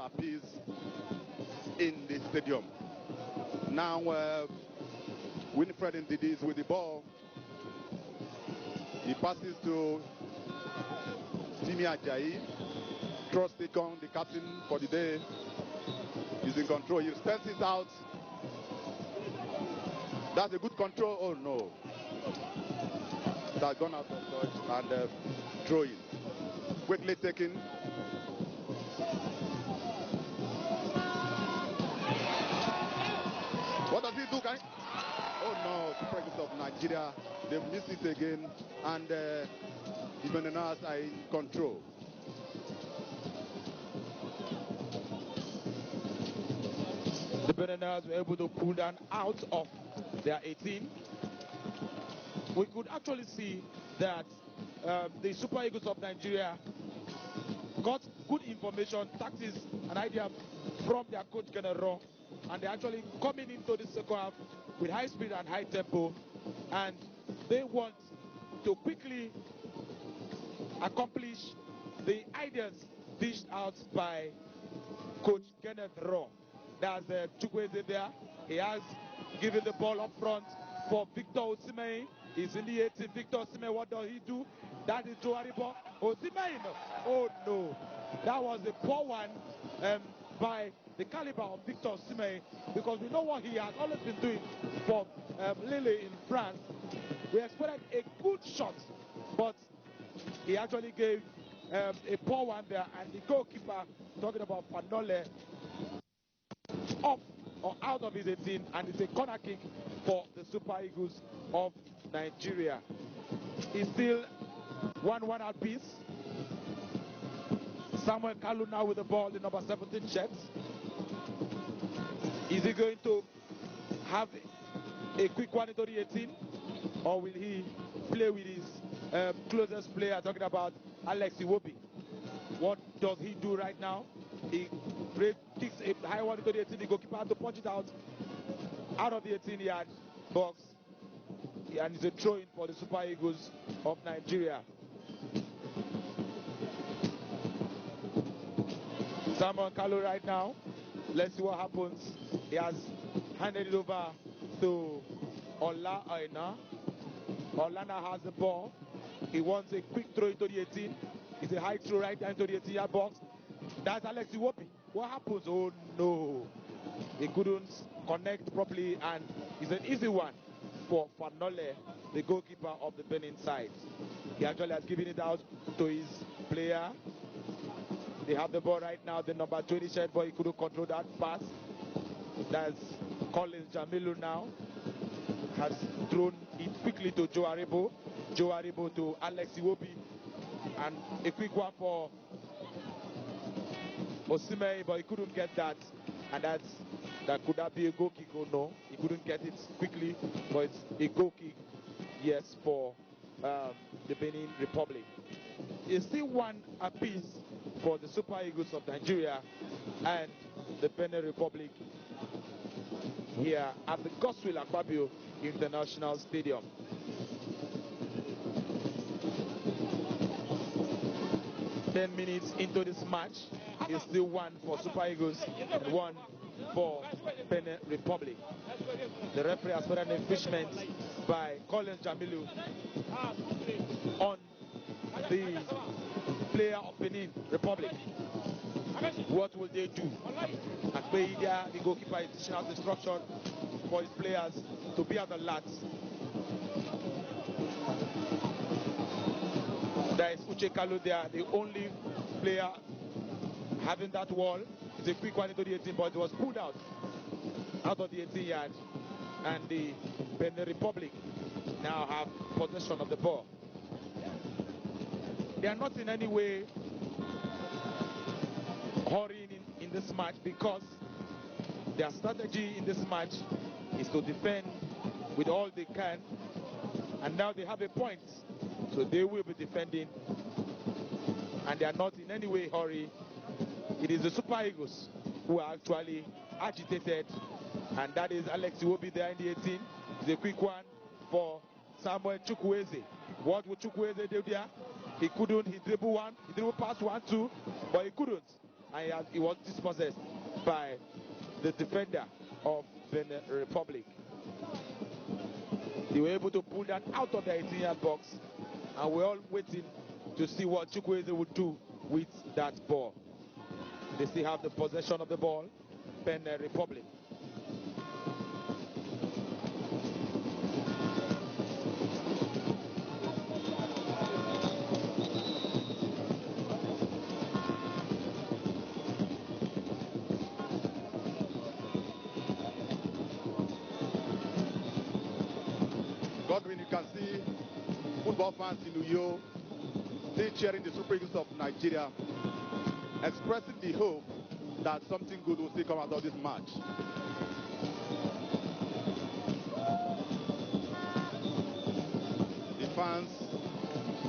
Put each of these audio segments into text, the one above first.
apiece in the stadium. Now Winfred Ndidi is with the ball. He passes to Timi Ajayi. Trostikon, the captain for the day, is in control. He steps it out. That's a good control. Oh no. That's gone out of touch and throwing. Quickly taken. What does he do, guys? Oh no, the Super Eagles of Nigeria, they've missed it again, and the Beniners are in control. The Beniners were able to pull down out of their 18. We could actually see that the Super Eagles of Nigeria got good information, tactics, and idea from their coach General, and they're actually coming into the second half with high speed and high tempo, and they want to quickly accomplish the ideas dished out by Coach Kenneth Raw. That's Chukwueze there. He has given the ball up front for Victor Osimhen. He's in the 18. Victor Osimhen, what does he do? That is Joe Aribo. Osimhen! Oh no! That was a poor one by the caliber of Victor Osimhen, because we know what he has always been doing for Lille in France. We expected a good shot, but he actually gave a poor one there, and the goalkeeper, talking about Fanole, off or out of his 18, and it's a corner kick for the Super Eagles of Nigeria. It's still 1-1 at peace. Samuel Kalu now with the ball, the number 17 shirt. Is he going to have a quick one into the 18, or will he play with his closest player, talking about Alex Iwobi? What does he do right now? He kicks a high one into the 18. The goalkeeper has to punch it out of the 18-yard box, and it's a throw-in for the Super Eagles of Nigeria. Samuel Kalu right now. Let's see what happens. He has handed it over to Ola Aina. Olana has the ball. He wants a quick throw into the 18. It's a high throw right down into the 18-yard box. That's Alex Iwobi. What happens? Oh no. He couldn't connect properly, and it's an easy one for Fanole, the goalkeeper of the Benin side. He actually has given it out to his player. They have the ball right now, the number 20 shirt, but he couldn't control that pass. That's Collins Jamilu now. Has thrown it quickly to Joe Aribo. Joe Aribo to Alex Iwobi. And a quick one for Osimhen, but he couldn't get that. And that could that be a goal kick or no? He couldn't get it quickly, but it's a goal kick, yes, for the Benin Republic. It's still one apiece for the Super Eagles of Nigeria and the Benin Republic here at the Godswill Akpabio International Stadium. Ten minutes into this match, it's still one for Super Eagles and one for Benin Republic. The referee has put an infringement by Collins Jamilu on the player of Benin Republic. What will they do? Akpeidia, the goalkeeper, is dishing out instruction for his players to be at the lats. There is Uche Kalu there, the only player having that wall. It's a quick one into the 18, but it was pulled out of the 18 yards, and the Benin Republic now have possession of the ball. They are not in any way hurrying in this match, because their strategy in this match is to defend with all they can, and now they have a point, so they will be defending, and they are not in any way hurry. It is the Super Eagles who are actually agitated, and that is Alex Iwobi there in the 18. It's a quick one for Samuel Chukwueze. What would Chukwueze do there? He couldn't. He dribbled one, he dribbled past 1-2, but he couldn't. and he was dispossessed by the defender of Benin Republic. They were able to pull that out of the 18-yard box, and we're all waiting to see what Chukwueze would do with that ball. They still have the possession of the ball, Benin Republic. Godwin, you can see football fans in Uyo still cheering the Super Eagles of Nigeria, expressing the hope that something good will still come out of this match. The fans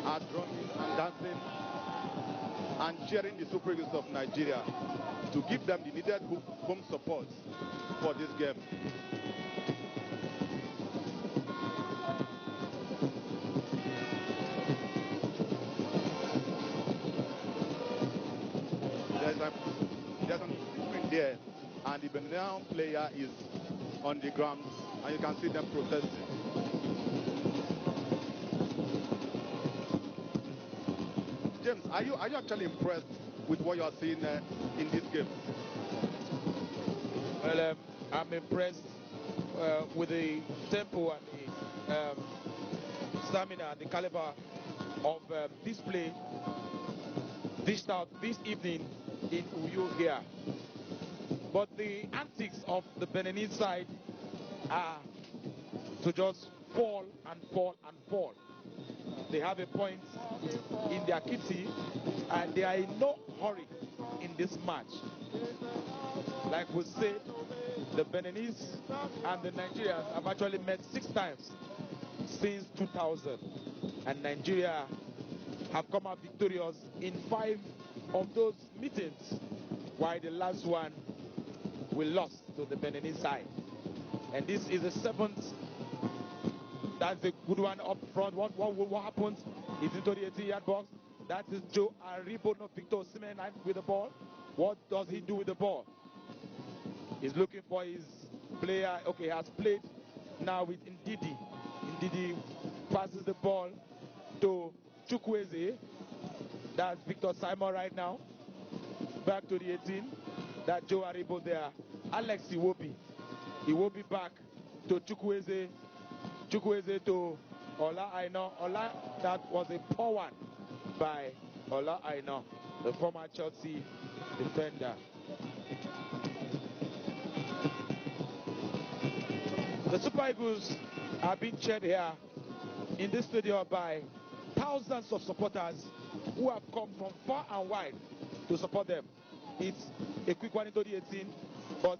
are drumming and dancing and cheering the Super Eagles of Nigeria to give them the needed home support for this game. There's an improvement there, and the Benin player is on the ground, and you can see them protesting. James, are you actually impressed with what you are seeing in this game? Well, I'm impressed with the tempo and the stamina and the caliber of this play dished out this evening in Uyo here. But the antics of the Beninese side are to just fall and fall and fall. They have a point in their kitty, and they are in no hurry in this match. Like we said, the Beninese and the Nigerians have actually met 6 times since 2000, and Nigeria have come out victorious in 5 of those meetings, while the last one we lost to the Beninese side. And this is the 7th. That's a good one up front. What happens is into the 18-yard box. That is Joe Aribo, not Victor Osimhen, with the ball. What does he do with the ball? He's looking for his player. Okay, he has played now with Ndidi. Ndidi passes the ball to Chukwueze. That's Victor Simon right now. Back to the 18. That Joe Aribo there. Alex Iwobi. Iwobi back to Chukwueze. Chukwueze to Ola Aina. Ola, that was a poor one by Ola Aina, the former Chelsea defender. The Super Eagles are being cheered here in this stadium by thousands of supporters who have come from far and wide to support them. It's a quick one into the 18, but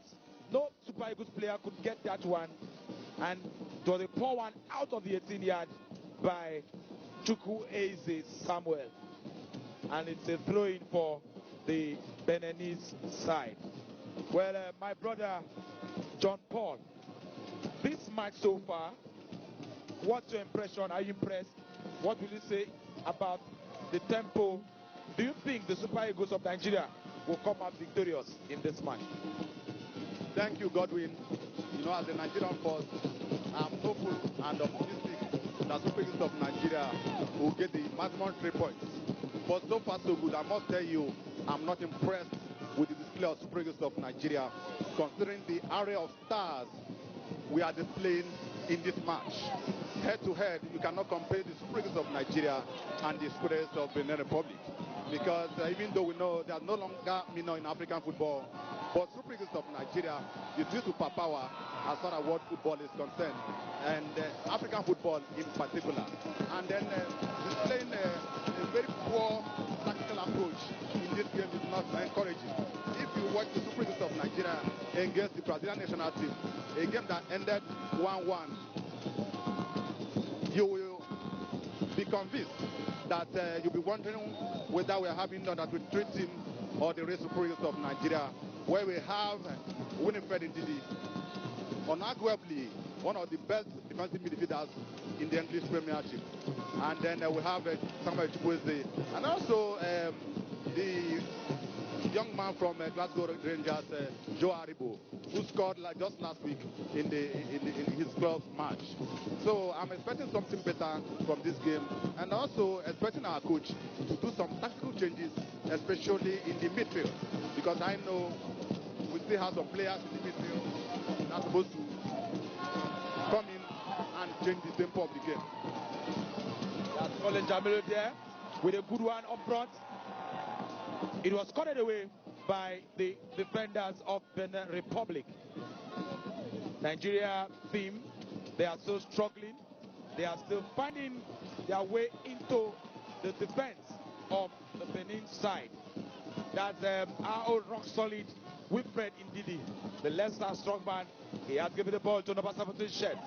no Super Eagles player could get that one, and it was a poor one out of the 18-yard by Chukwueze Samuel, and it's a throw-in for the Beninese side. Well, my brother John Paul, this match so far, what's your impression? Are you impressed? What will you say about the tempo? Do you think the Super Eagles of Nigeria will come out victorious in this match? Thank you, Godwin. You know, as a Nigerian force, I'm hopeful and optimistic that Super Eagles of Nigeria will get the maximum 3 points. But so far so good. I must tell you, I'm not impressed with the display of Super Eagles of Nigeria, considering the array of stars we are displaying in this match. Head to head, you cannot compare the Super Eagles of Nigeria and the Super Eagles of Benin Republic, because even though we know they are no longer minor in African football, but Super Eagles of Nigeria is still superpower as far as world football is concerned, and African football in particular. And then displaying a very poor tactical approach in this game is not encouraging. If you watch the Super Eagles of Nigeria against the Brazilian national team, a game that ended 1-1, you will be convinced that you'll be wondering whether we are having done that with 3 teams or the race Super Eagles of Nigeria, where we have Winifred Ndidi, unarguably one of the best defensive midfielders in the English Premiership, and then we have Samuel Chukwueze, and also the young man from Glasgow Rangers, Joe Aribo, who scored like just last week in his club match. So I'm expecting something better from this game, and also expecting our coach to do some tactical changes, especially in the midfield, because I know we still have some players in the midfield that are supposed to come in and change the tempo of the game. That's Colin Jamilu there with a good one up front. It was caught away by the defenders of Benin Republic. Nigeria team, they are still struggling. They are still finding their way into the defense of the Benin side. That's our own rock solid Wilfred Ndidi, the Leicester strongman. He has given the ball to number 17 Shed.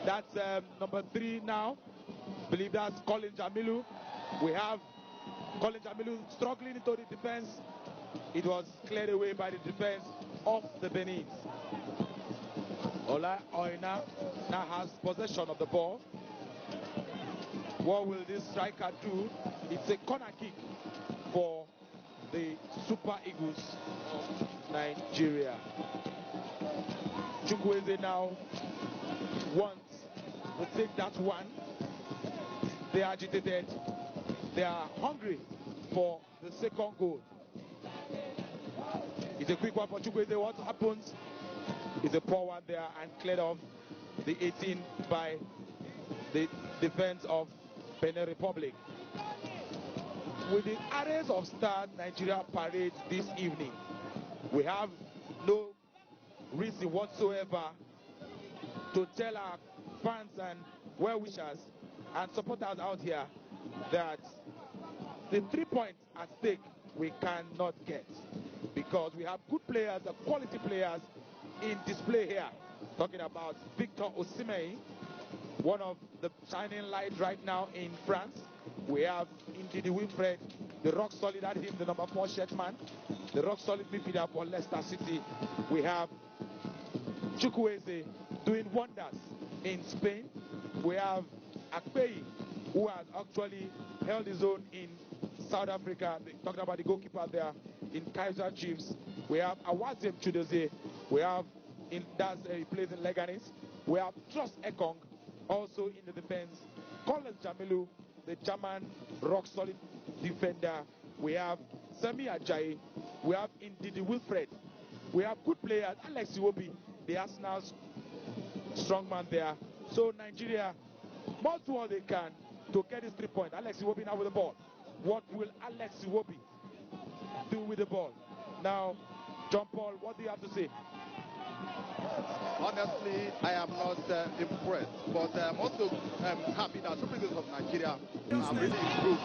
That's number 3 now. I believe that's Colin Jamilu. We have Colin Jamilu struggling into the defense. It was cleared away by the defense of the Benin. Ola Oina now has possession of the ball. What will this striker do? It's a corner kick for the Super Eagles of Nigeria. Chukwueze now wants to take that one. They are agitated. They are hungry for the second goal. It's a quick one for Chukwueze. What happens? It's a poor one there and cleared off the 18 by the defense of Benin Republic. With the arrays of stars Nigeria parade this evening, we have no reason whatsoever to tell our fans and well-wishers and supporters out here that the 3 points at stake we cannot get, because we have good players, quality players in display here. Talking about Victor Osimhen, one of the shining lights right now in France. We have Ndidi Wilfred, the rock solid at him, the number 4 shirt man, the rock solid midfielder for Leicester City. We have Chukwueze doing wonders in Spain. We have Akpeyi, who has actually held his own in South Africa. Talking about the goalkeeper there in Kaiser Chiefs. We have Awaziem Chudozie. We have he plays in Leganes. We have Trust Ekong also in the defense. Colin Jamilu, the German rock solid defender. We have Sami Ajayi. We have Ndidi Wilfred. We have good players. Alex Iwobi, the Arsenal's strongman there. So Nigeria must do all they can to get this 3 points. Alex Iwobi now with the ball. What will Alex Iwobi do with the ball? Now, John Paul, what do you have to say? Honestly, I am not impressed, but I'm also happy that Super Eagles of Nigeria have really improved.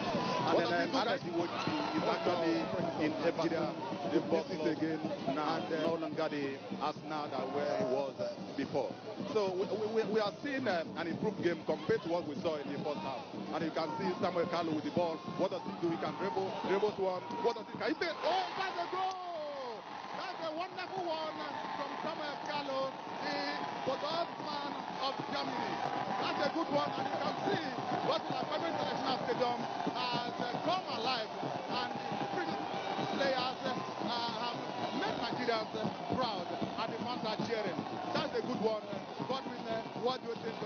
And then Alex Iwobi is actually in Nigeria. The boss is again now, and no longer the Arsenal that where he was before. So we are seeing an improved game compared to what we saw in the first half. And you can see Samuel Kalu with the ball. What does he do? He can dribbles one. What does he? Can he say? Oh, that's a goal! That's a wonderful one from Samuel Kalu, the Bordeaux-man of Germany. That's a good one, and you can see what the Federal International Stadium has come alive, and the British players have made Nigerians proud, and the fans are cheering. That's a good one. Godwin, what do you think?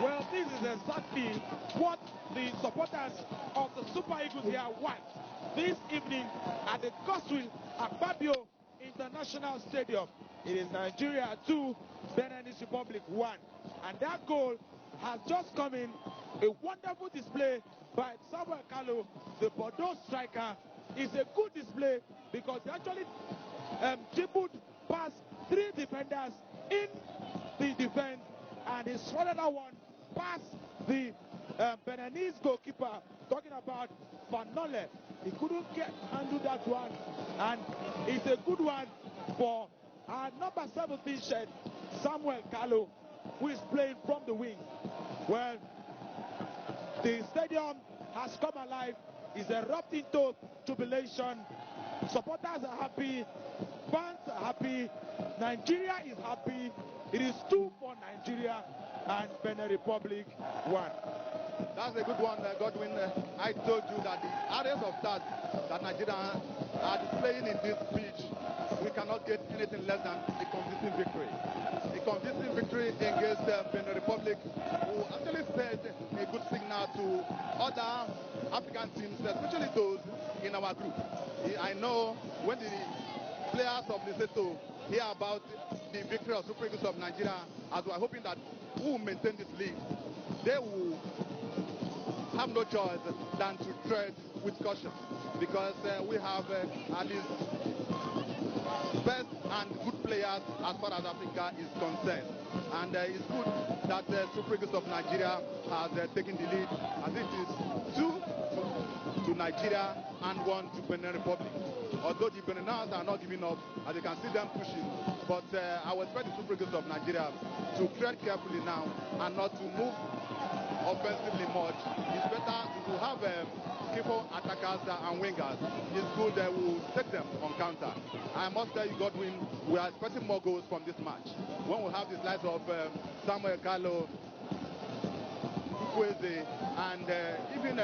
Well, this is exactly what the supporters of the Super Eagles here want this evening at the Godswill Akpabio International Stadium. It is Nigeria 2, Benin Republic 1. And that goal has just come in. A wonderful display by Samuel Kalu, the Bordeaux striker. It's a good display because he actually dribbled past 3 defenders in the defense, and he swallowed that one past the Beninese goalkeeper. Talking about Fanole. He couldn't handle that one, and it's a good one for our number 17 shirt, Samuel Kalu, who is playing from the wing. Well, the stadium has come alive, is erupting into jubilation. Supporters are happy, fans are happy, Nigeria is happy. It is 2 for Nigeria and Benin Republic 1. That's a good one, Godwin. I told you that the areas of that Nigeria are displaying in this pitch, we cannot get anything less than a convincing victory. A convincing victory against Benin Republic, who actually set a good signal to other African teams, especially those in our group. I know when the players of Lesotho hear about the victory of Super Eagles of Nigeria, as we are hoping that we will maintain this lead, they will have no choice than to tread with caution, because we have at least best and good players as far as Africa is concerned. And it's good that Super Eagles of Nigeria has taken the lead, as it is 2 to Nigeria and 1 to Benin Republic. Although the Beninans are not giving up, as you can see them pushing, but I would expect the Super Eagles of Nigeria to tread carefully now and not to move offensively much. It's better to have skillful attackers and wingers. It's good that we will take them on counter. I must tell you, Godwin, we are expecting more goals from this match. When we have the slides of Samuel Carlo, Ukweze, and even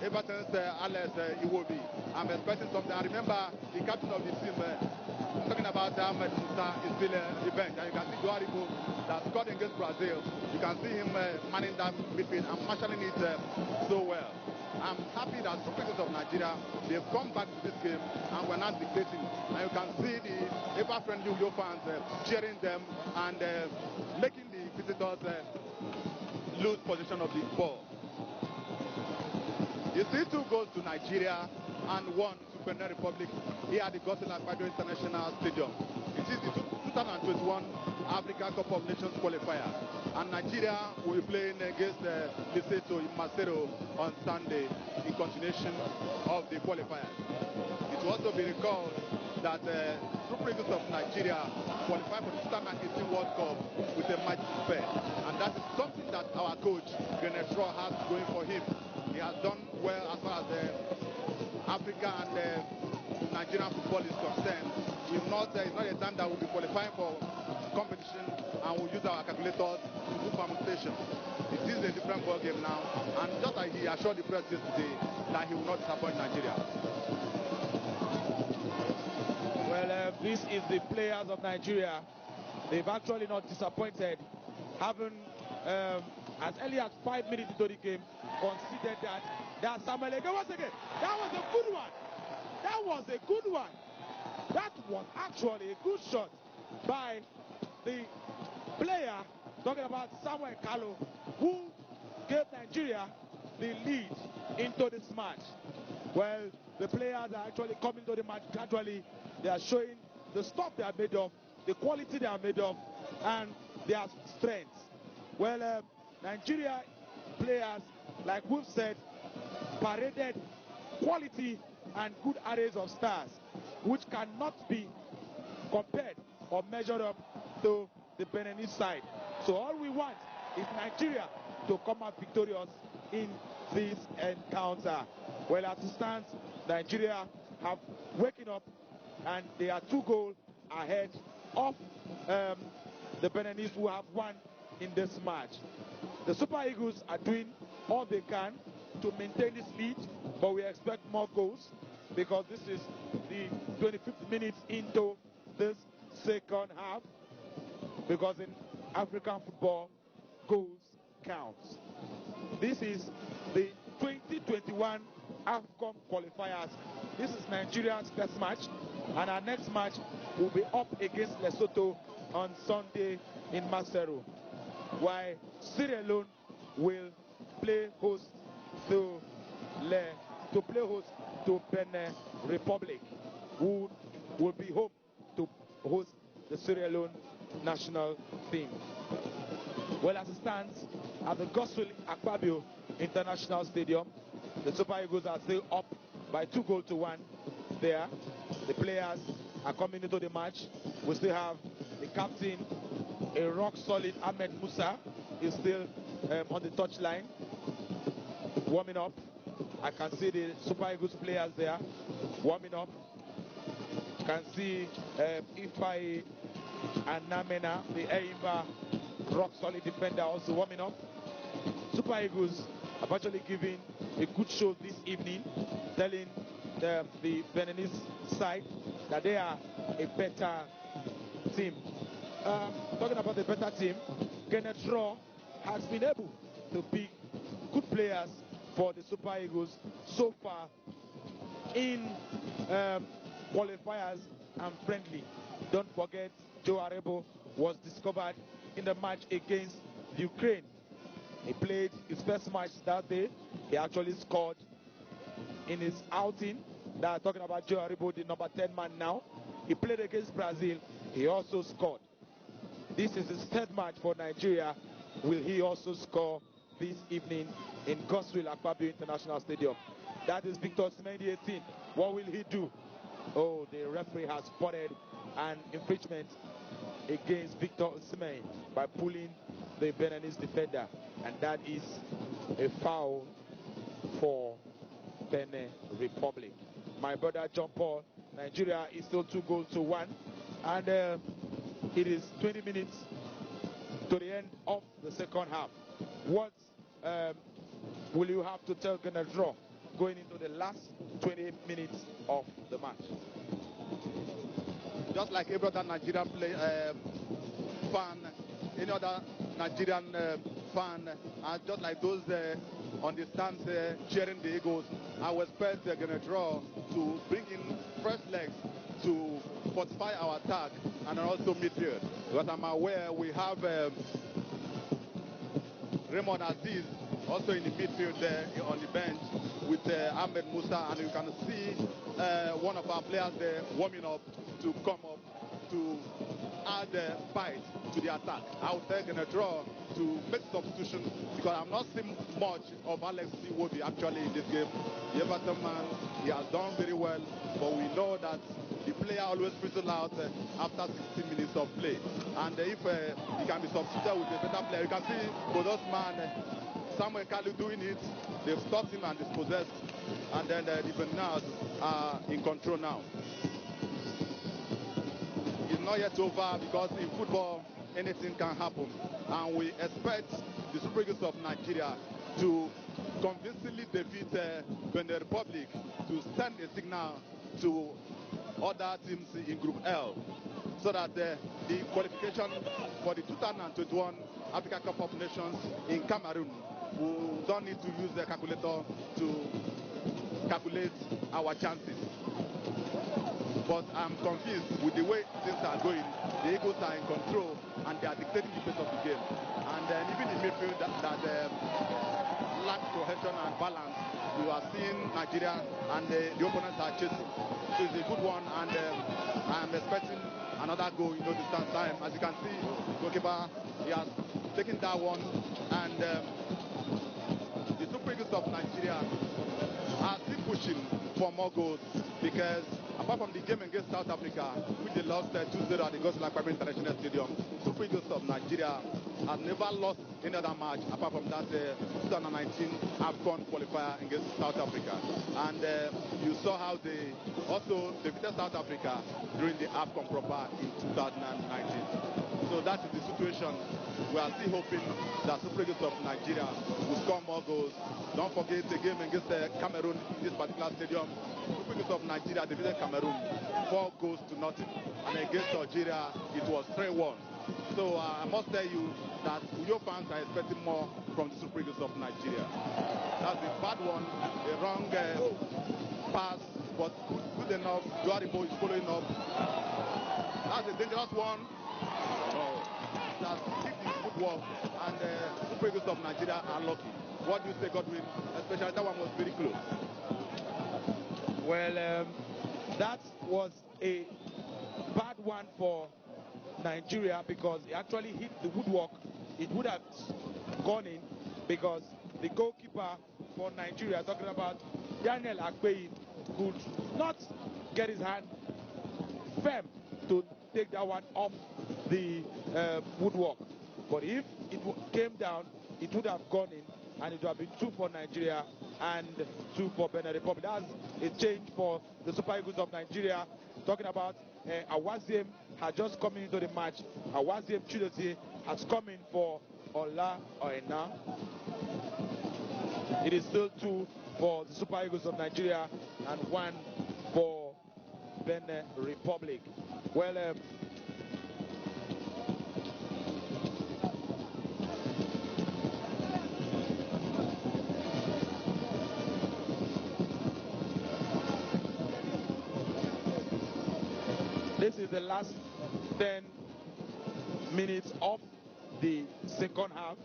Everton's Alex Iwobi, I'm expecting something. I remember the captain of the team, talking about Ahmed Musa, is still the bench, and you can see Duaribo that scored against Brazil. You can see him manning that midfield and marshalling it so well. I'm happy that Super Eagles of Nigeria, they've come back to this game and we're not dictating. And you can see the ever-friendly Uyo fans cheering them and making the visitors lose possession of the ball. You see 2 goals to Nigeria and 1 to Benin Republic here at the Godswill Akpabio International Stadium. It is the 2021 Africa Cup of Nations qualifier, and Nigeria will be playing against Lesotho in Maseru on Sunday in continuation of the qualifiers. It will also be recalled that Super Eagles of Nigeria qualified for the 2018 World Cup with a match to spare, and that is something that our coach Genetro has going for him. He has done well as far as Africa and Nigerian football is concerned. It's not a time that we'll be qualifying for competition and we'll use our calculators to do permutation. It is a different ball game now, and just like he assured the press yesterday that he will not disappoint Nigeria. Well, this is the players of Nigeria. They've actually not disappointed, having as early as 5 minutes into the game considered that Samuel Ege once again. That was a good one. That was a good one. That was actually a good shot by the player, talking about Samuel Carlo, who gave Nigeria the lead into this match. Well, the players are actually coming to the match gradually. They are showing the stuff they are made of, the quality they are made of, and their strengths. Well, Nigeria players, like we've said, paraded quality and good arrays of stars, which cannot be compared or measured up to the Beninese side. So all we want is Nigeria to come out victorious in this encounter. Well, as it stands, Nigeria have waken up and they are 2 goals ahead of the Beninese, who have won in this match. The Super Eagles are doing all they can to maintain this lead, but we expect more goals because this is the 25th minute into this second half, because in African football, goals count. This is the 2021 AFCON qualifiers. This is Nigeria's first match, and our next match will be up against Lesotho on Sunday in Maseru, while Sierra Leone will play host to Benin Republic, who will be home to host the Sierra Leone national team. Well, as it stands at the Godswill Akpabio International Stadium, the Super Eagles are still up by 2-1 there. The players are coming into the match. We still have the captain, a rock-solid Ahmed Musa, is still on the touchline, warming up. I can see the Super Eagles players there warming up. Can see Ifai and Namena, the Eimba rock solid defender, also warming up. Super Eagles have actually given a good show this evening, telling the Beninese side that they are a better team. Talking about the better team, Kenneth Raw has been able to pick good players for the Super Eagles so far in qualifiers and friendly. Don't forget, Joe Arebo was discovered in the match against Ukraine. He played his first match that day. He actually scored in his outing. That's talking about Joe Aribo, the number 10 man now. He played against Brazil. He also scored. This is his third match for Nigeria. Will he also score this evening in Godswill Akpabio International Stadium? That is Victor Osimhen, 18. What will he do? Oh, the referee has spotted an infringement against Victor Osimhen by pulling the Beninese defender, and that is a foul for Benin Republic. My brother John Paul, Nigeria is still 2-1, and it is 20 minutes to the end of the second half. What will you have to tell Ghana draw going into the last 20 minutes of the match? Just like every other Nigerian fan, any other Nigerian fan, and just like those on the stands cheering the Eagles, I will expect they're going to draw to bring in fresh legs to fortify our attack and also midfield. Because I'm aware we have Raymond Aziz also in the midfield there on the bench with Ahmed Musa, and you can see one of our players there warming up to come up to add bite to the attack. I would take a draw to make substitution because I'm not seeing much of Alex Iwobi actually in this game. The Everton man, he has done very well, but we know that the player always fizzles out after 60 minutes of play. And if he can be substituted with a better player, you can see Bodos man, Samuel Kalu doing it. They've stopped him and dispossessed, and then the Beniners are in control now. It's not yet over because in football anything can happen, and we expect the Super Eagles of Nigeria to convincingly defeat Benin Republic to send a signal to other teams in Group L, so that the qualification for the 2021 Africa Cup of Nations in Cameroon, we don't need to use the calculator to calculate our chances. But I'm convinced with the way things are going, the Eagles are in control and they are dictating the pace of the game. And even in midfield that lacks cohesion and balance, we are seeing Nigeria and the opponents are chasing. So it's a good one, and I'm expecting another goal in no distance time. As you can see, goalkeeper, he has taken that one, and the Super Eagles of Nigeria are still pushing for more goals, because apart from the game against South Africa, which they lost 2-0 at the Godswill Akpabio International Stadium, Super Eagles of Nigeria have never lost any other match apart from that 2019 AFCON qualifier against South Africa. And you saw how they also defeated South Africa during the AFCON proper in 2019. So that is the situation. We are still hoping that Super Eagles of Nigeria will score more goals. Don't forget the game against Cameroon in this particular stadium. Super Eagles of Nigeria defeated Cameroon 4-0, and against Algeria it was 3-1. So I must tell you that your fans are expecting more from the Super Eagles of Nigeria. That's a bad one, a wrong pass, but good enough. Joaribo is following up. That's a dangerous one. That's hit the footwork, and Super Eagles of Nigeria are lucky. What do you say, Godwin? Especially that one was very close. Well, that was a bad one for Nigeria because it actually hit the woodwork. It would have gone in because the goalkeeper for Nigeria, talking about Daniel Akpeyi, could not get his hand firm to take that one off the woodwork. But if it came down, it would have gone in, and it would have been 2 for Nigeria and 2 for Benin Republic. That's a change for the Super Eagles of Nigeria. talking about Awaziem had just come into the match. Awaziem Chidozie has come in for Ola Oena. It is still 2 for the Super Eagles of Nigeria and 1 for Benin Republic. Well, this is the last 10 minutes of the second half.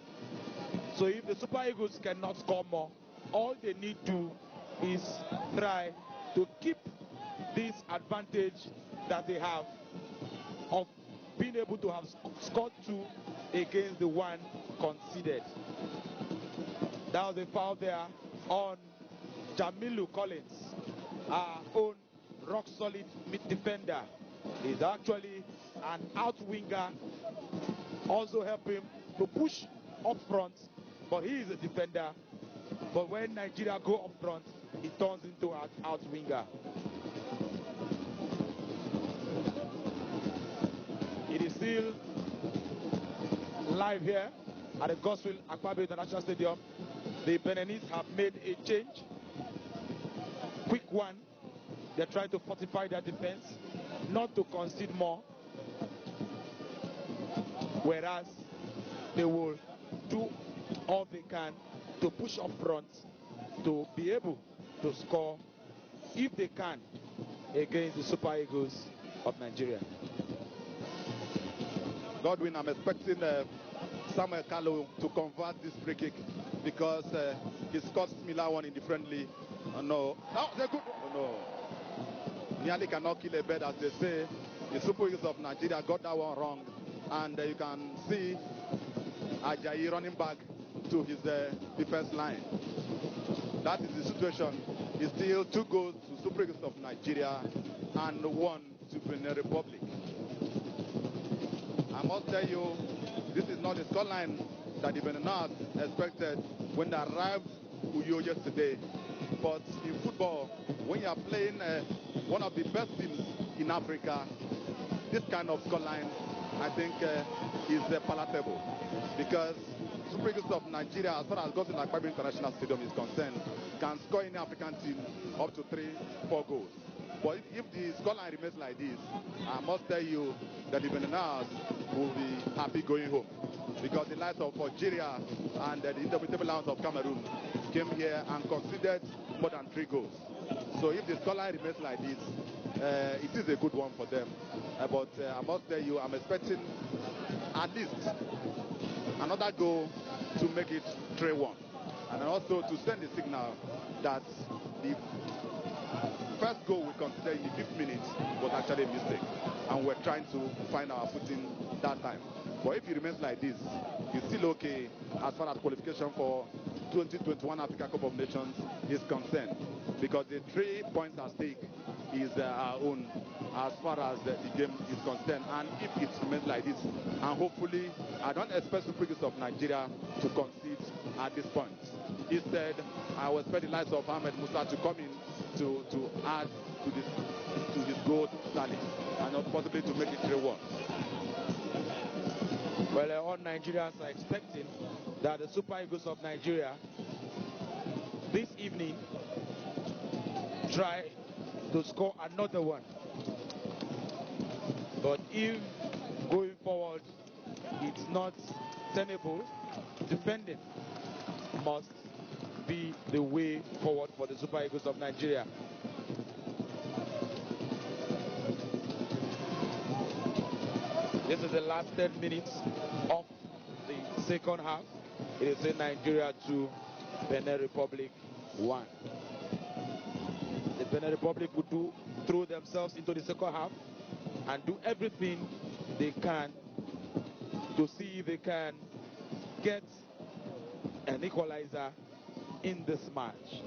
So if the Super Eagles cannot score more, all they need to is try to keep this advantage that they have of being able to have scored 2 against the 1 conceded. That was a foul there on Jamilu Collins, our own rock-solid mid defender. He's actually an out winger, also help him to push up front, but he is a defender. But when Nigeria go up front, he turns into an out winger. It is still live here at the Gospel Akpabio International Stadium. The Beninese have made a change. Quick one. They're trying to fortify their defense, not to concede more. Whereas they will do all they can to push up front to be able to score, if they can, against the Super Eagles of Nigeria. Godwin, I'm expecting Samuel Kalu to convert this free kick because he scored similar one in the friendly. Oh, no. Oh, they're good. Oh, no. Nearly cannot kill a bird, as they say. The Super Eagles of Nigeria got that one wrong. And you can see Ajayi running back to his defense line. That is the situation. It's still 2 goals to Super Eagles of Nigeria and 1 to Benin Republic. I must tell you, this is not the scoreline that the Beniners expected when they arrived Uyo yesterday. But in football, when you are playing one of the best teams in Africa, this kind of scoreline, I think, is palatable. Because Super Eagles of Nigeria, as far as Gospel Akpabio International Stadium is concerned, can score any African team up to 3-4 goals. But if the scoreline remains like this, I must tell you that the Beniners will be happy going home. Because the likes of Algeria and the indomitable Lions of Cameroon came here and conceded more than 3 goals. So if the scoreline remains like this, it is a good one for them. But I must tell you, I'm expecting at least another goal to make it 3-1. And also to send a signal that the first goal we considered in the 5th minute was actually a mistake. And we're trying to find our footing that time. But if it remains like this, it's still okay as far as qualification for 2021 Africa Cup of Nations is concerned. Because the 3 points at stake is our own as far as the game is concerned. And if it remains like this, and hopefully, I don't expect Super Eagles of Nigeria to concede at this point. Instead, I will expect the likes of Ahmed Musa to come in to add to his goal tally and possibly to make it 3-1. Well, all Nigerians are expecting that the Super Eagles of Nigeria this evening try to score another one. But if going forward it's not tenable, defending must be the way forward for the Super Eagles of Nigeria. This is the last 10 minutes of the second half. It is in Nigeria 2, Benin Republic 1. The Benin Republic would throw themselves into the second half and do everything they can to see if they can get an equalizer in this match.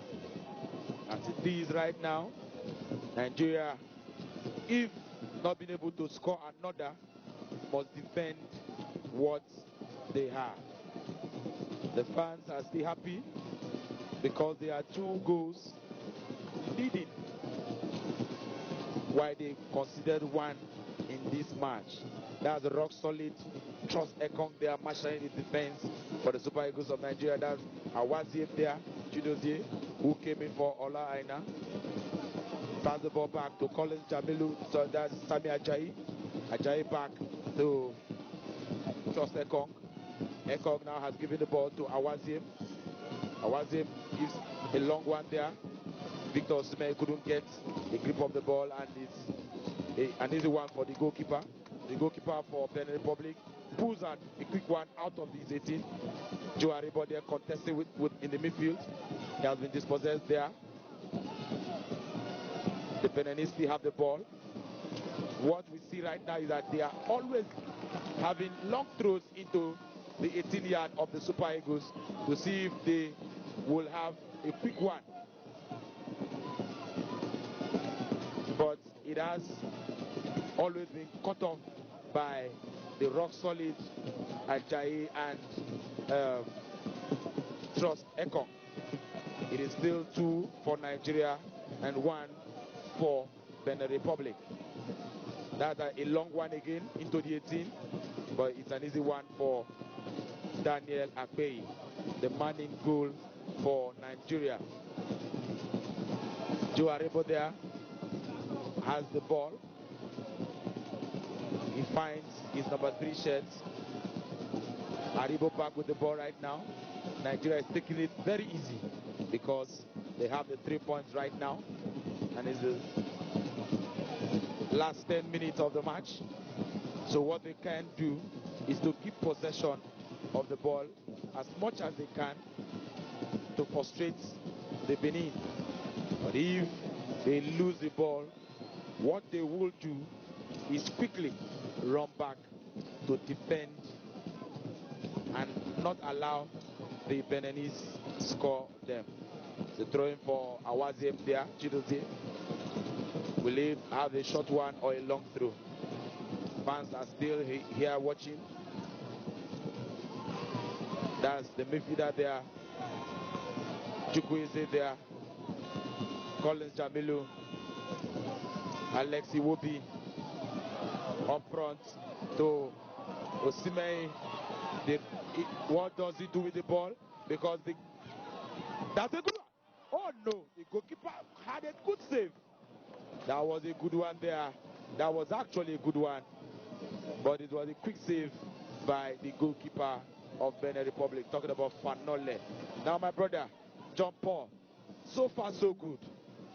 As it is right now, Nigeria, if not being able to score another, must defend what they have. The fans are still happy because there are 2 goals leading why they considered one in this match. That's a rock solid Trust Ekong there, marshalling the defense for the Super Eagles of Nigeria. That's Awaziem there, Chidozie, who came in for Ola Aina. Pass the ball back to Collins Jamilu, so that's Sami Ajayi. Ajayi back to Trust Ekong. Ekong now has given the ball to Awaziem. Awaziem gives a long one there. Victor Osimhen couldn't get a grip of the ball, and it's an easy one for the goalkeeper. The goalkeeper for Benin Republic pulls out a quick one out of his 18. Joe Aribo there contesting with in the midfield. He has been dispossessed there. The Beninese still have the ball. What we see right now is that they are always having long throws into the 18-yard of the Super Eagles to see if they will have a quick one. But it has always been cut off by the rock-solid Ajayi and Trust Ekong. It is still 2 for Nigeria and 1 for Benin Republic. That's a long one again into the 18, but it's an easy one for Daniel Akpeyi, the man in goal for Nigeria. Joe Aribo there has the ball. He finds his number 3 shirt. Aribo back with the ball right now. Nigeria is taking it very easy because they have the 3 points right now, and it's the last 10 minutes of the match. So what they can do is to keep possession of the ball as much as they can to frustrate the Benin. But if they lose the ball, what they will do is quickly run back to defend and not allow the Beninese score them. The throwing for Awaziem there, Chidozie. Will he have a short one or a long throw? Fans are still here watching. That's the midfielder there. Chukwueze there. Collins Jamilu. Alexi Wobi up front to Osimhen. What does he do with the ball? Because that's a good one. Oh no, the goalkeeper had a good save. That was a good one there. That was actually a good one. But it was a quick save by the goalkeeper of Benin Republic. Talking about Fanole. Now my brother, John Paul. So far so good.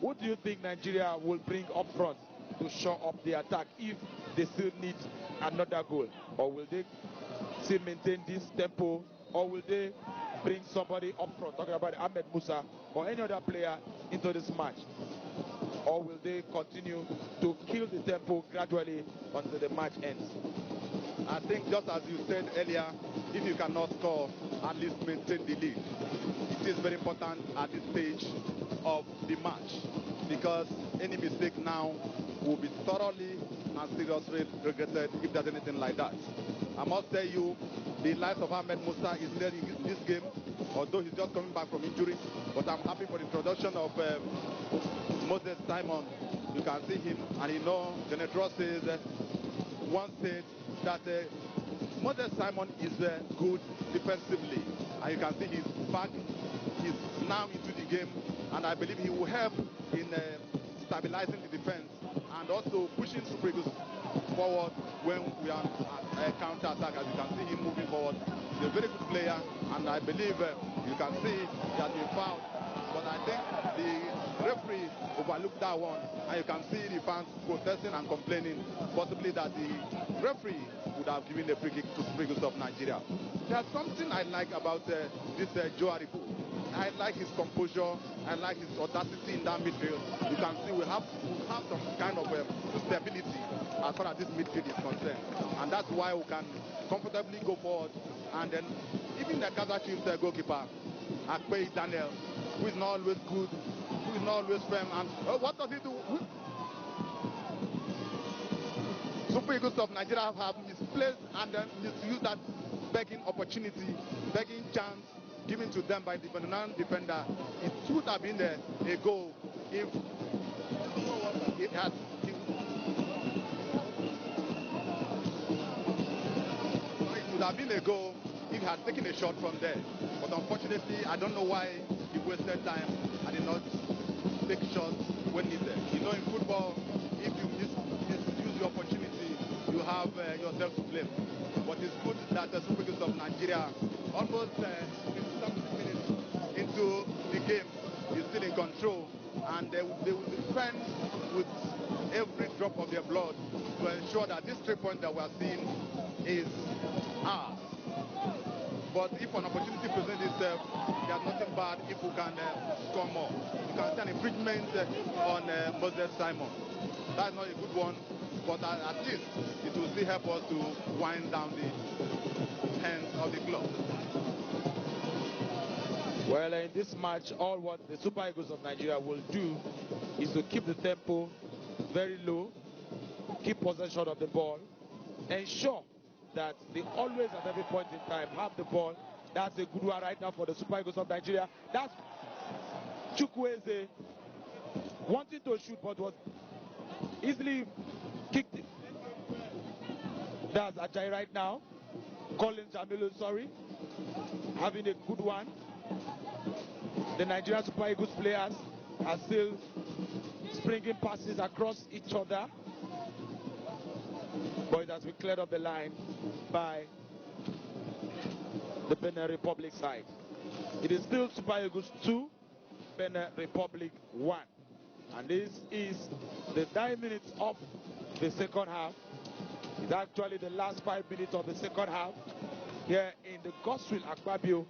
What do you think Nigeria will bring up front to shore up the attack if they still need another goal? Or will they still maintain this tempo? Or will they bring somebody up front, talking about Ahmed Musa or any other player into this match? Or will they continue to kill the tempo gradually until the match ends? I think just as you said earlier, if you cannot score, at least maintain the lead. It is very important at this stage of the match because any mistake now will be thoroughly and seriously regretted if there's anything like that. I must tell you, the life of Ahmed Musa is there in this game, although he's just coming back from injury. But I'm happy for the introduction of Moses Simon. You can see him, and you know, Genetro says once said that Moses Simon is good defensively, and you can see he's back. He's now into the game, and I believe he will help in stabilizing the defense and also pushing Super Eagles forward when we are at counter-attack. As you can see him moving forward, he's a very good player, and I believe you can see he has been fouled. But I think the referee overlooked that one, and you can see the fans protesting and complaining, possibly that the referee would have given a free kick to Super Eagles of Nigeria. There's something I like about this Joe Aribo. I like his composure. I like his audacity in that midfield. You can see we have some kind of stability as far as this midfield is concerned, and that's why we can comfortably go forward. And then even the Kaizer Chiefs goalkeeper, Akpeyi Daniel, who is not always good, who is not always firm, and what does he do? Super Eagles of Nigeria have misplaced and misused that begging opportunity, begging chance given to them by the Benin defender. It should have been a goal if it had have been a goal if he had taken a shot from there. But unfortunately, I don't know why he wasted time and did not take shots when needed. You know, in football, if you misuse the opportunity, you have yourself to blame. But it's good that the Super Eagles of Nigeria, almost 70 minutes into the game, is still in control, and they will defend with every drop of their blood to ensure that this 3 points that we are seeing is ours. But if an opportunity presents itself, there's nothing bad if we can score more. You can see an infringement on Moses Simon. That's not a good one, but at least it will still help us to wind down the hands of the club. Well, in this match, all what the Super Eagles of Nigeria will do is to keep the tempo very low, keep possession of the ball, ensure that they always at every point in time have the ball. That's a good one right now for the Super Eagles of Nigeria. That's Chukwueze wanting to shoot but was easily kicked. That's Ajayi right now. Collins Jamilu, sorry, having a good one. The Nigerian Super Eagles players are still springing passes across each other, but it has been cleared off the line by the Benin Republic side. It is still Super Eagles 2, Benin Republic 1. And this is the 9 minutes of the second half. It's actually the last 5 minutes of the second half here in the Godswill Akpabio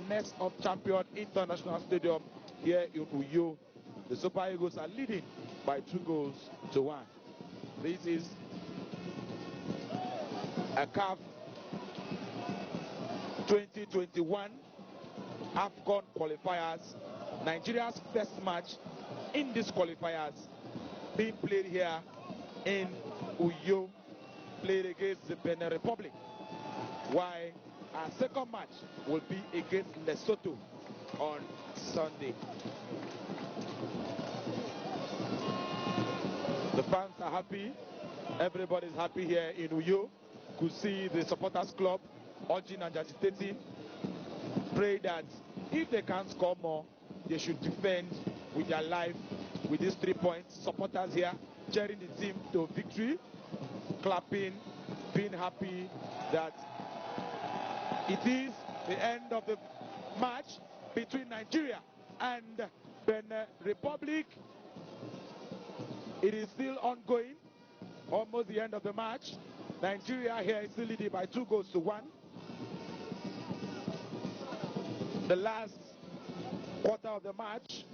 Next of Champion International Stadium here in Uyo. The Super Eagles are leading by 2-1. This is a CAF 2021 AFCON qualifiers. Nigeria's first match in these qualifiers being played here in Uyo, played against the Benin Republic. While our second match will be against Lesotho on Sunday. The fans are happy. Everybody's happy here in Uyo. Could see the supporters club urging and agitating. Pray that if they can't score more, they should defend with their life with these 3 points. Supporters here cheering the team to victory, clapping, being happy that it is the end of the match between Nigeria and Benin Republic. It is still ongoing, almost the end of the match. Nigeria here is still leading by 2-1. The last quarter of the match.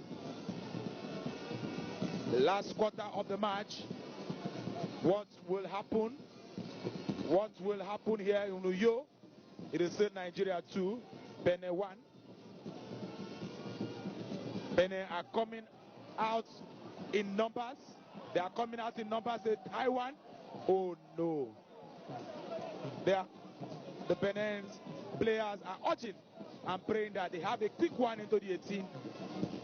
The last quarter of the match. What will happen? What will happen here in Uyo? It is still Nigeria 2, Benin 1. Benin are coming out in numbers. They are coming out in numbers. Taiwan, oh no. The Benin players are urging and praying that they have a quick one into the 18.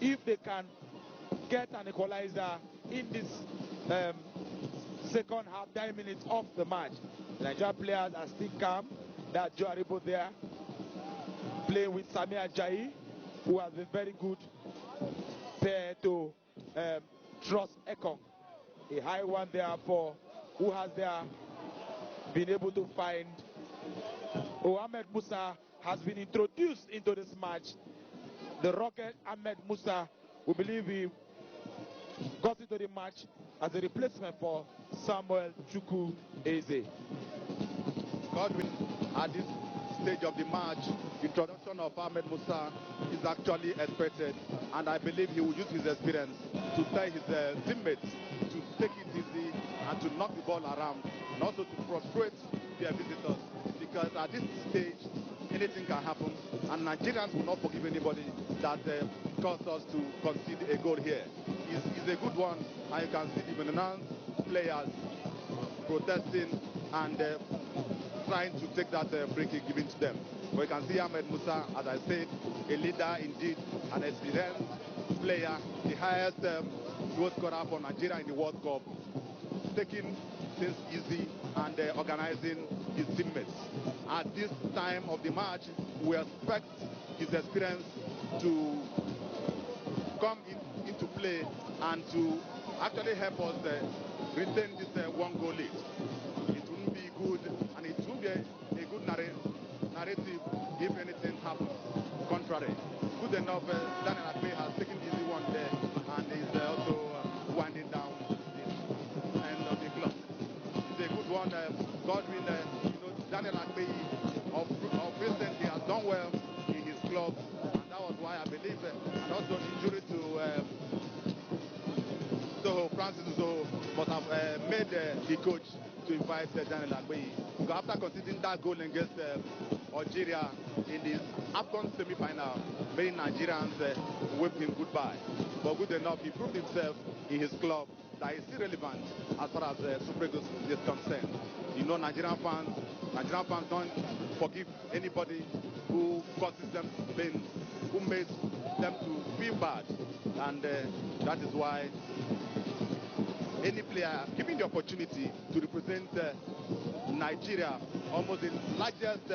If they can get an equalizer in this second half, 9 minutes of the match. The Nigerian players are still calm. That Joe Aribo there, playing with Sami Ajayi, who has been very good there to trust Ekong. A high one there for who has there been able to find. Ahmed Musa has been introduced into this match. The rocket Ahmed Musa, we believe he got into the match as a replacement for Samuel Chukwueze. Godwin, at this stage of the match, the introduction of Ahmed Musa is actually expected, and I believe he will use his experience to tell his teammates to take it easy and to knock the ball around, and also to frustrate their visitors, because at this stage, anything can happen, and Nigerians will not forgive anybody that caused us to concede a goal here. It's a good one, and you can see the Benin players protesting and trying to take that free kick given to them. But you can see Ahmed Musa, as I said, a leader indeed, an experienced player, the highest goal scorer for Nigeria in the World Cup, taking things easy and organizing his teammates. At this time of the match, we expect his experience to come into play and to actually help us retain this one goal lead. It wouldn't be good, and it won't be a good narrative if anything happens contrary. Good enough, Daniel Akpe has taken the easy one there and is also winding down the end of the clock. It's a good one. Godwin, Daniel Akpe of recently has done well in his club, and that was why I believe, and also injury to Francis Zoho must have made the coach to invite Daniel Akpe. Because after conceding that goal against Algeria in the AFCON semi-final, many Nigerians waved him goodbye. But good enough, he proved himself in his club that is still relevant as far as Super Eagles is concerned. You know, Nigerian fans don't forgive anybody who causes them pain, who makes them to feel bad, and that is why any player given the opportunity to represent Nigeria, almost the largest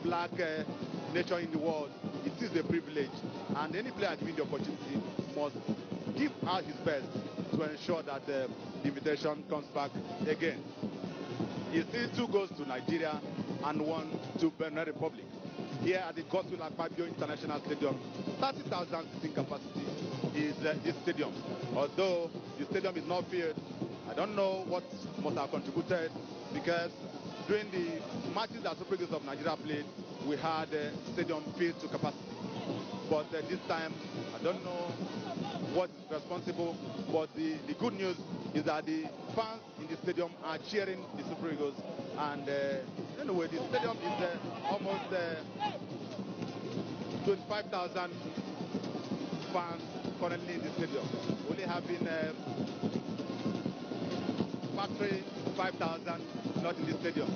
black nation in the world, it is a privilege, and any player given the opportunity must give out his best to ensure that the invitation comes back again. It's still 2 goals to Nigeria and 1 to Benin Republic. Here at the Godswill Akpabio International Stadium, 30,000 seating capacity is this stadium. Although the stadium is not filled, I don't know what must have contributed, because during the matches that Super Eagles of Nigeria played, we had stadium filled to capacity. But this time, I don't know what's responsible, but the good news is that the fans in the stadium are cheering the Super Eagles, and anyway, the stadium is almost 25,000 fans currently in the stadium, only having factory 5,000 not in the stadium.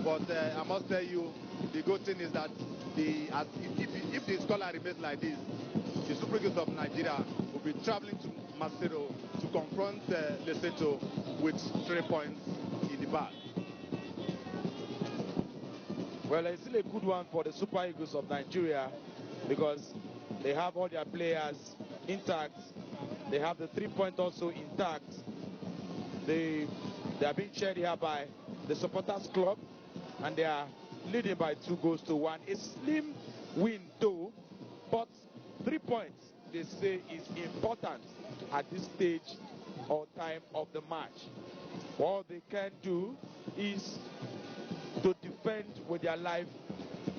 But I must tell you, the good thing is that if the scoreline remains like this, the Super Eagles of Nigeria will be traveling to Maseru to confront Lesotho with 3 points in the bag. Well, it's still a good one for the Super Eagles of Nigeria, because they have all their players intact. They have the 3-point also intact. They are being cheered here by the supporters club, and they are leading by 2 goals to 1. A slim win though, but 3 points, they say, is important at this stage or time of the match. All they can do is to defend with their life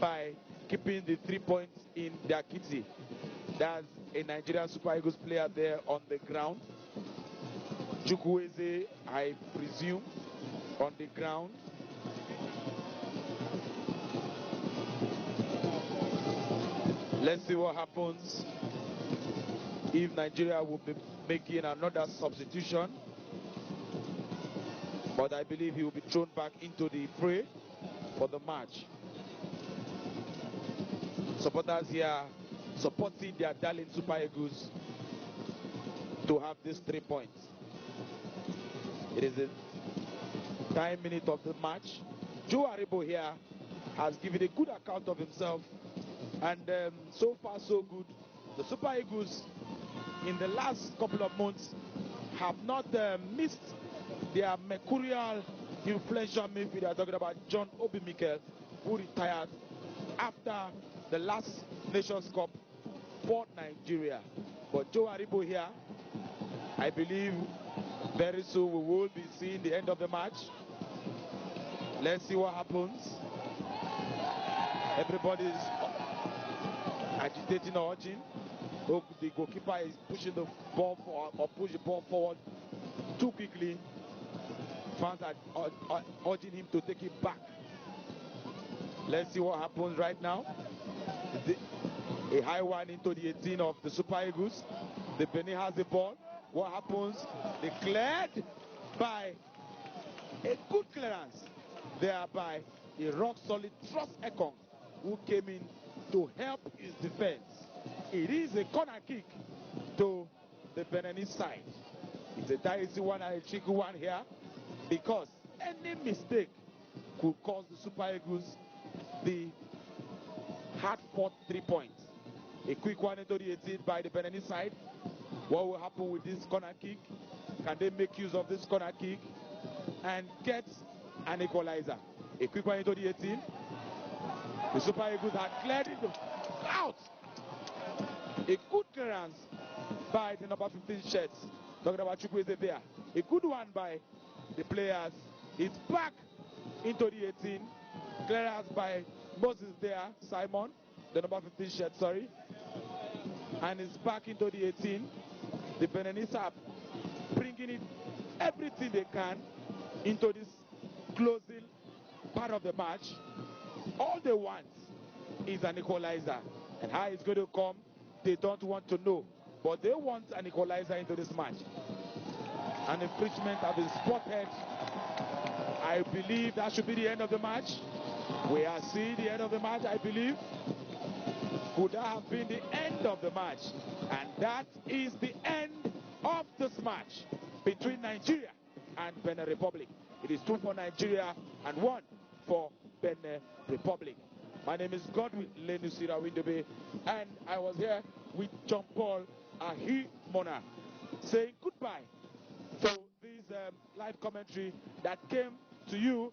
by keeping the 3 points in their kitty. That's a Nigerian Super Eagles player there on the ground. Chukwueze, I presume, on the ground. Let's see what happens if Nigeria will be making another substitution. But I believe he will be thrown back into the fray for the match. Supporters here supporting their darling Super Eagles to have these 3 points. It is the 9th minute of the match. Joe Aribo here has given a good account of himself, and so far so good. The Super Eagles in the last couple of months have not missed their mercurial, influential midfielder. Talking about John Obi Mikel, who retired after the last Nations Cup for Nigeria. But Joe Aribo here, I believe very soon we will be seeing the end of the match. Let's see what happens. Everybody's agitating or urging. The goalkeeper is pushing the ball forward, or push the ball forward too quickly. Fans are urging him to take it back. Let's see what happens right now. A high one into the 18 of the Super Eagles. The Benin has the ball. What happens? They cleared by a good clearance there by a rock-solid Trust Ekong, who came in to help his defense. It is a corner kick to the Beninese side. It's a dicey one and a tricky one here, because any mistake could cost the Super Eagles the hard-fought 3 points. A quick one into the 18 by the Benin side. What will happen with this corner kick? Can they make use of this corner kick and get an equalizer? A quick one into the 18. The Super Eagles had cleared it out. A good clearance by the number 15 shirts. Talking about Chukwueze there. A good one by the players. It's back into the 18. Clearance by Moses there, Simon, the number 15 shirt, sorry. And it's back into the 18. The Beninese are bringing it everything they can into this closing part of the match. All they want is an equalizer. And how it's going to come, they don't want to know. But they want an equalizer into this match. An infringement has been spotted. I believe that should be the end of the match. We are seeing the end of the match, I believe. Could that have been the end of the match? And that is the end of this match between Nigeria and Benin Republic. It is 2 for Nigeria and 1 for Benin Republic. My name is Godwin Lenusira Windobe, and I was here with John Paul Ahimona saying goodbye to this live commentary that came to you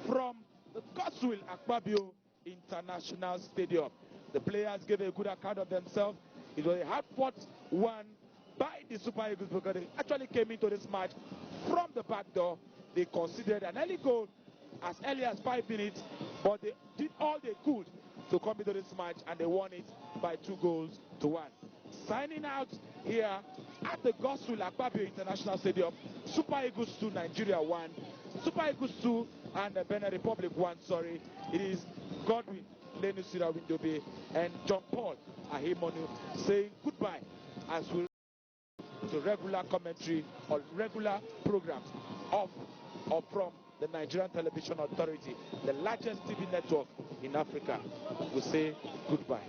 from the Godswill Akpabio International Stadium. The players gave a good account of themselves. It was a hard-fought one by the Super Eagles because they actually came into this match from the back door. They considered an early goal as early as 5 minutes, but they did all they could to come into this match, and they won it by 2-1. Signing out here at the Godswill Akpabio International Stadium, Super Eagles 2, Nigeria 1. Super Eagles 2 and the Benin Republic 1, sorry. It is Godwin Lenusira Windobe and John Paul Ahimonu saying goodbye as we to regular commentary or regular programs of or from the Nigerian Television Authority, the largest TV network in Africa. We say goodbye.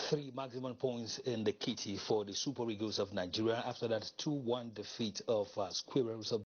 Three maximum points in the kitty for the Super Eagles of Nigeria after that 2-1 defeat of Squirrels of